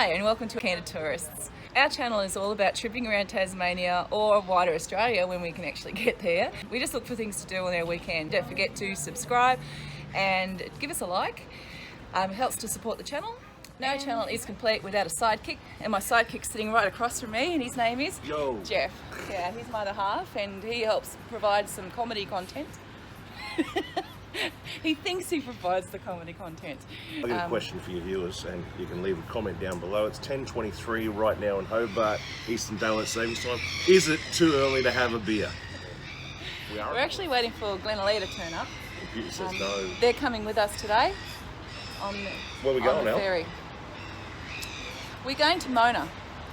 Hi and welcome to Candid Tourists. Our channel is all about tripping around Tasmania or wider Australia when we can actually get there. We just look for things to do on our weekend. Don't forget to subscribe and give us a like. It helps to support the channel. No channel is complete without a sidekick, and my sidekick's sitting right across from me, and his name is Jeff. Yeah, he's my other half, and he helps provide some comedy content. He thinks he provides the comedy content. I've got a question for your viewers, and you can leave a comment down below. It's 10:23 right now in Hobart, Eastern Daylight Savings Time. Is it too early to have a beer? We're actually waiting for Glenelea to turn up. Computer says no. They're coming with us today on Where are we going the now? ferry. We're going to Mona.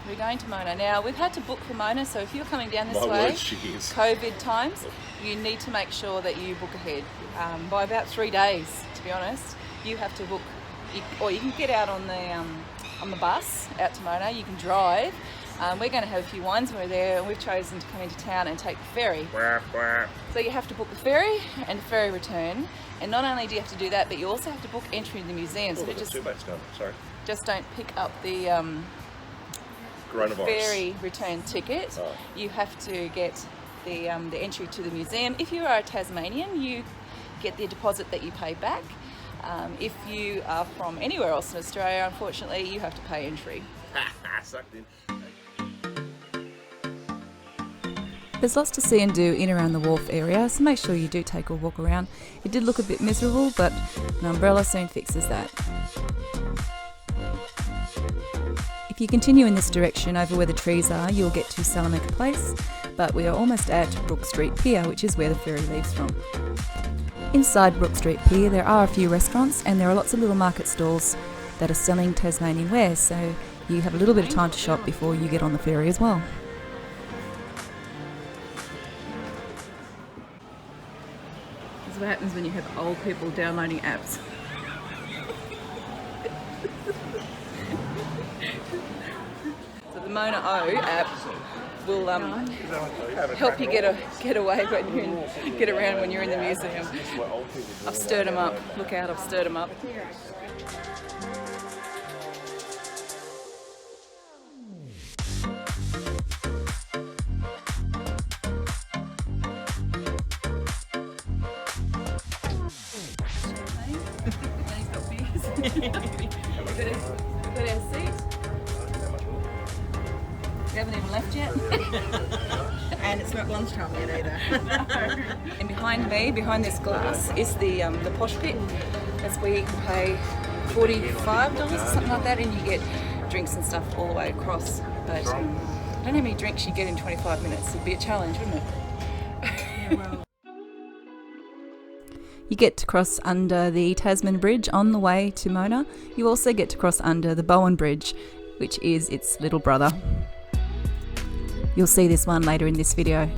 We're going to Mona. Now, we've had to book for Mona, so if you're coming down this way, COVID times, you need to make sure that you book ahead. By about 3 days, to be honest, you have to book, or you can get out on the bus out to Mona, you can drive. We're going to have a few wines when we're there, and we've chosen to come into town and take the ferry. So you have to book the ferry and the ferry return, and not only do you have to do that, but you also have to book entry in the museum. So just don't pick up the ferry return ticket. Oh. You have to get the entry to the museum. If you are a Tasmanian, you get the deposit that you pay back. If you are from anywhere else in Australia, unfortunately, you have to pay entry. Sucked in. There's lots to see and do in around the wharf area, so make sure you do take a walk around. It did look a bit miserable, but an umbrella soon fixes that. If you continue in this direction over where the trees are, you'll get to Salamanca Place, but we are almost at Brook Street Pier, which is where the ferry leaves from. Inside Brook Street Pier there are a few restaurants, and there are lots of little market stalls that are selling Tasmanian wares, so you have a little bit of time to shop before you get on the ferry as well. This is what happens when you have old people downloading apps. So the Mona O app will help you get away when you get around when you're in the museum. I've stirred them up. Look out! I've stirred them up. We've got our seat. We haven't even left yet. And it's not lunchtime yet either. And behind me, behind this glass, is the posh pit. That's where you can pay $45 or something like that, and you get drinks and stuff all the way across. But I don't know how many drinks you get in 25 minutes. It'd be a challenge, wouldn't it? Yeah, well. You get to cross under the Tasman Bridge on the way to Mona. You also get to cross under the Bowen Bridge, which is its little brother. You'll see this one later in this video.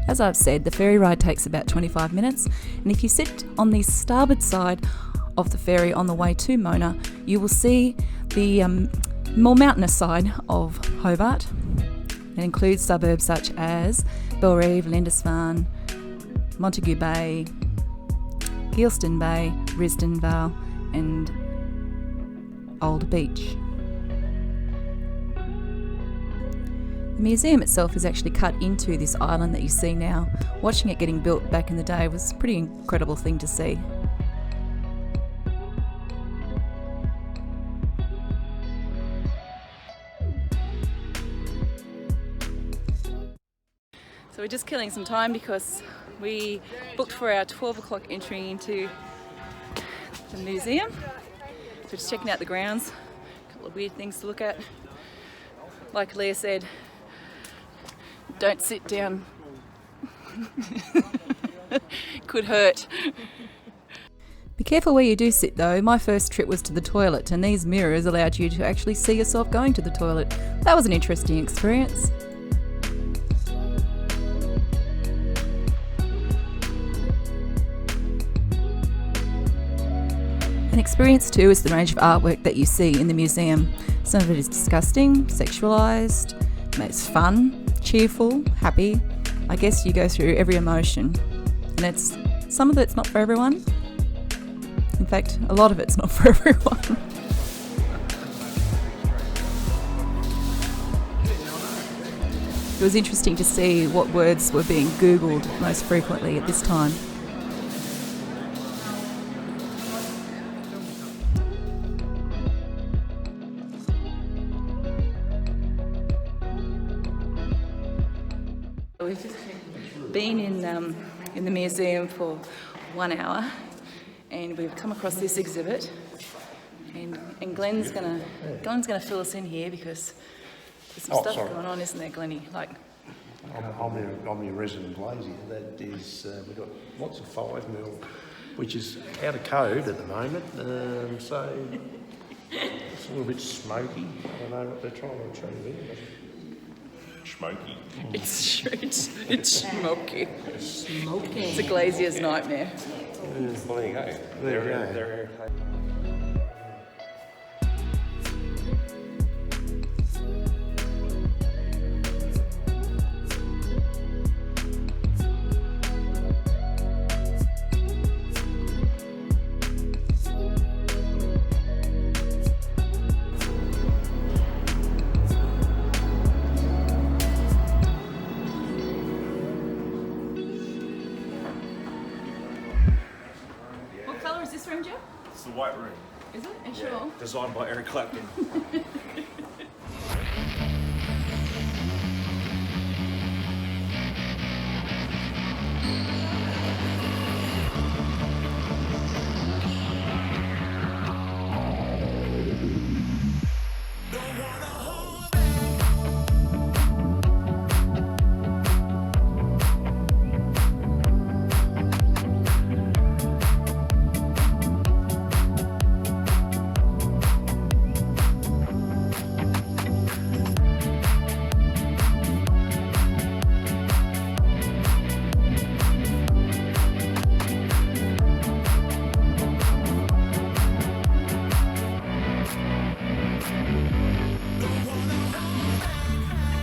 As I've said, the ferry ride takes about 25 minutes, and if you sit on the starboard side of the ferry on the way to Mona, you will see the more mountainous side of Hobart. It includes suburbs such as Bellerive, Lindisfarne, Montague Bay, Geilston Bay, Risdon Vale and Old Beach. The museum itself is actually cut into this island that you see now. Watching it getting built back in the day was a pretty incredible thing to see. So we're just killing some time because we booked for our 12 o'clock entry into the museum. So just checking out the grounds, a couple of weird things to look at. Like Leah said, don't sit down. Could hurt. Be careful where you do sit though. My first trip was to the toilet, and these mirrors allowed you to actually see yourself going to the toilet. That was an interesting experience. An experience too is the range of artwork that you see in the museum. Some of it is disgusting, sexualised, it's fun, cheerful, happy. I guess you go through every emotion. And some of it's not for everyone. In fact, a lot of it's not for everyone. It was interesting to see what words were being Googled most frequently at this time. We've been in the museum for 1 hour, and we've come across this exhibit. And Glenn's gonna fill us in here because there's some stuff going on, isn't there, Glennie? Like, I'm your resident glazier. That is, we've got lots of 5mm, which is out of code at the moment. So it's a little bit smoky. I don't know what they're trying to achieve here. Smoky. it's smoky. Smoky. It's a glazier's nightmare. Well, there you go. There you go. What colour is this room, Joe? It's the White Room. Is it? Are you sure? Designed by Eric Clapton.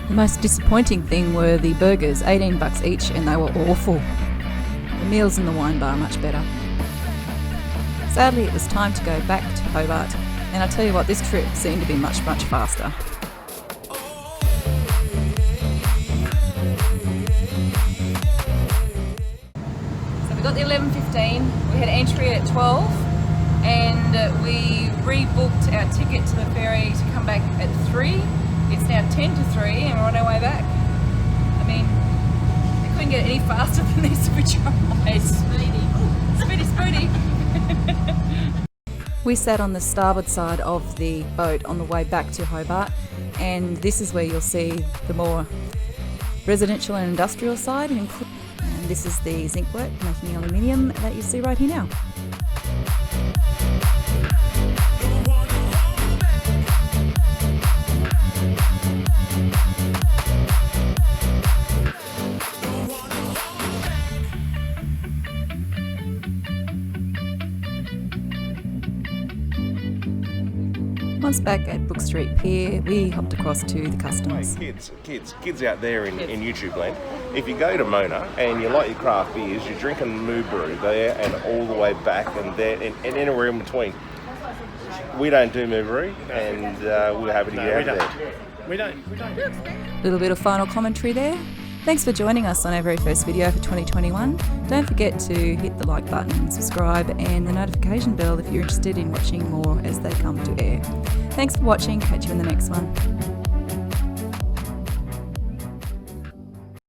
The most disappointing thing were the burgers, $18 each, and they were awful. The meals in the wine bar are much better. Sadly, it was time to go back to Hobart, and I tell you what, this trip seemed to be much, much faster. So we got the 11:15, we had entry at 12, and we rebooked our ticket to the ferry to come back at 3. It's now 10 to 3 and we're on our way back. I mean, we couldn't get any faster than this, we tried. Speedy. We sat on the starboard side of the boat on the way back to Hobart, and this is where you'll see the more residential and industrial side. And this is the zinc work making aluminium that you see right here now. Once back at Brook Street Pier, we hopped across to the customs. Hey, kids out there in YouTube land, if you go to Mona and you like your craft beers, you're drinking Moo Brew there and all the way back and there and anywhere in between. We don't do Moo Brew, and we're happy to get out there. We don't. Little bit of final commentary there. Thanks for joining us on our very first video for 2021. Don't forget to hit the like button, subscribe and the notification bell if you're interested in watching more as they come to air. Thanks for watching, catch you in the next one.